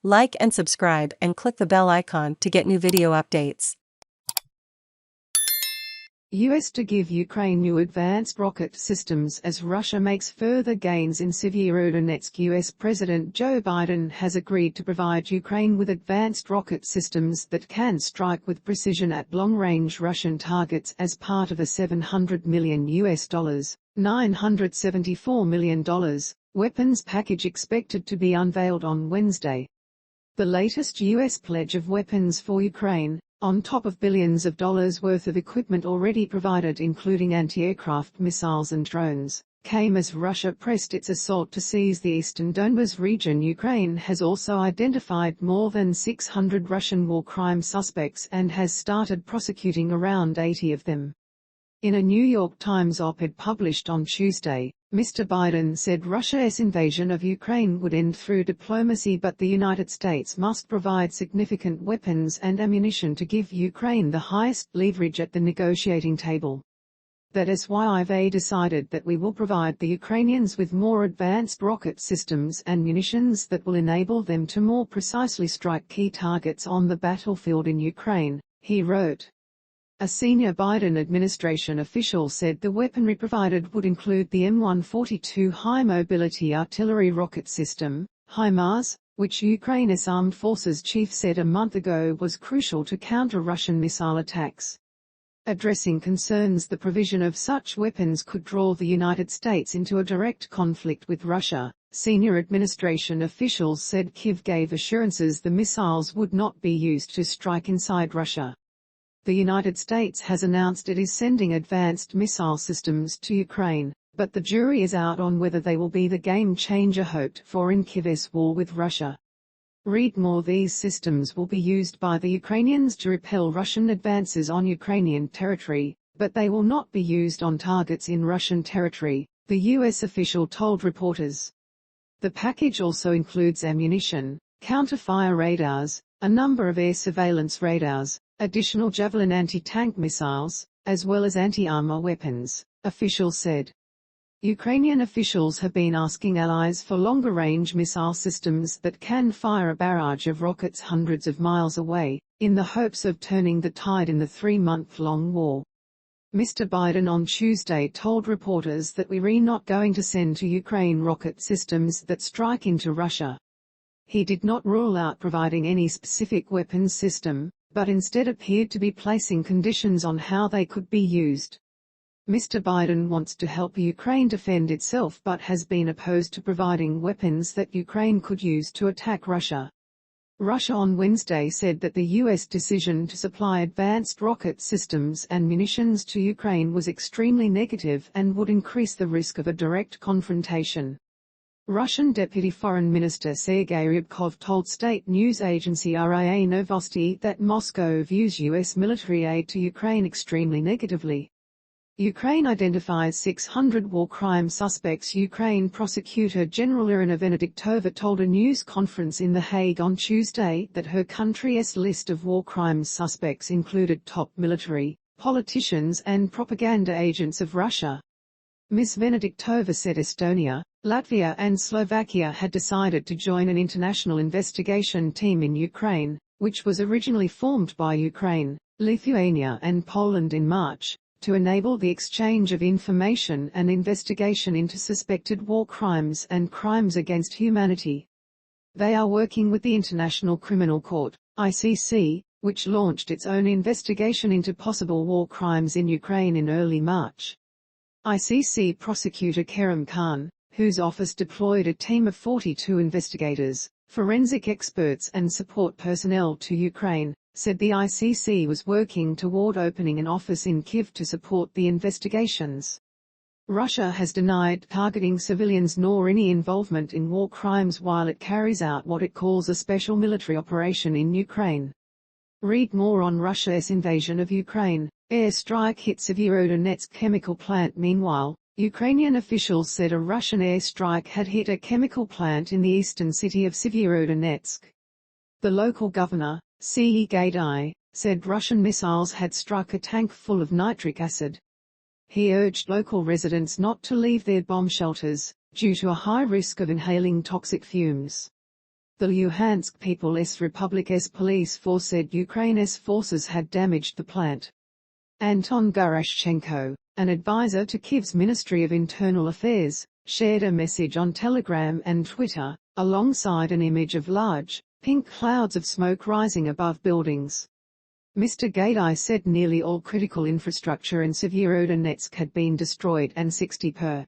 Like and subscribe and click the bell icon to get new video updates. US to give Ukraine new advanced rocket systems as Russia makes further gains in Sievierodonetsk. US President Joe Biden has agreed to provide Ukraine with advanced rocket systems that can strike with precision at long-range Russian targets as part of a $700 million $974 million weapons package expected to be unveiled on Wednesday. The latest U.S. pledge of weapons for Ukraine, on top of billions of dollars worth of equipment already provided including anti-aircraft missiles and drones, came as Russia pressed its assault to seize the eastern Donbas region. Ukraine has also identified more than 600 Russian war crime suspects and has started prosecuting around 80 of them. In a New York Times op-ed published on Tuesday, Mr. Biden said Russia's invasion of Ukraine would end through diplomacy, but the United States must provide significant weapons and ammunition to give Ukraine the highest leverage at the negotiating table. That is why I've decided that we will provide the Ukrainians with more advanced rocket systems and munitions that will enable them to more precisely strike key targets on the battlefield in Ukraine, he wrote. A senior Biden administration official said the weaponry provided would include the M142 high-mobility artillery rocket system, HIMARS, which Ukraine's armed forces chief said a month ago was crucial to counter Russian missile attacks. Addressing concerns the provision of such weapons could draw the United States into a direct conflict with Russia, senior administration officials said. Kyiv gave assurances the missiles would not be used to strike inside Russia. The United States has announced it is sending advanced missile systems to Ukraine, but the jury is out on whether they will be the game-changer hoped for in Kyiv's war with Russia. Read more. These systems will be used by the Ukrainians to repel Russian advances on Ukrainian territory, but they will not be used on targets in Russian territory, the U.S. official told reporters. The package also includes ammunition, counter-fire radars, a number of air surveillance radars, additional Javelin anti-tank missiles, as well as anti-armor weapons, officials said. Ukrainian officials have been asking allies for longer-range missile systems that can fire a barrage of rockets hundreds of miles away, in the hopes of turning the tide in the 3-month-long war. Mr. Biden on Tuesday told reporters that we're not going to send to Ukraine rocket systems that strike into Russia. He did not rule out providing any specific weapons system, but instead appeared to be placing conditions on how they could be used. Mr. Biden wants to help Ukraine defend itself but has been opposed to providing weapons that Ukraine could use to attack Russia. Russia on Wednesday said that the U.S. decision to supply advanced rocket systems and munitions to Ukraine was extremely negative and would increase the risk of a direct confrontation. Russian Deputy Foreign Minister Sergei Ryabkov told state news agency RIA Novosti that Moscow views U.S. military aid to Ukraine extremely negatively. Ukraine identifies 600 war crime suspects. Ukraine Prosecutor General Irina Venediktova told a news conference in The Hague on Tuesday that her country's list of war crimes suspects included top military, politicians and propaganda agents of Russia. Ms. Venediktova said Estonia, Latvia and Slovakia had decided to join an international investigation team in Ukraine, which was originally formed by Ukraine, Lithuania and Poland in March, to enable the exchange of information and investigation into suspected war crimes and crimes against humanity. They are working with the International Criminal Court, ICC, which launched its own investigation into possible war crimes in Ukraine in early March. ICC prosecutor Kerem Khan, whose office deployed a team of 42 investigators, forensic experts and support personnel to Ukraine, said the ICC was working toward opening an office in Kyiv to support the investigations. Russia has denied targeting civilians nor any involvement in war crimes while it carries out what it calls a special military operation in Ukraine. Read more on Russia's invasion of Ukraine. Airstrike hit Sievierodonetsk chemical plant. Meanwhile, Ukrainian officials said a Russian airstrike had hit a chemical plant in the eastern city of Sievierodonetsk. The local governor, Serhiy Gaidai, said Russian missiles had struck a tank full of nitric acid. He urged local residents not to leave their bomb shelters, due to a high risk of inhaling toxic fumes. The Luhansk People's Republic's police force said Ukraine's forces had damaged the plant. Anton Gurashchenko, an advisor to Kyiv's Ministry of Internal Affairs, shared a message on Telegram and Twitter, alongside an image of large, pink clouds of smoke rising above buildings. Mr. Gaidai said nearly all critical infrastructure in Sievierodonetsk had been destroyed and 60 per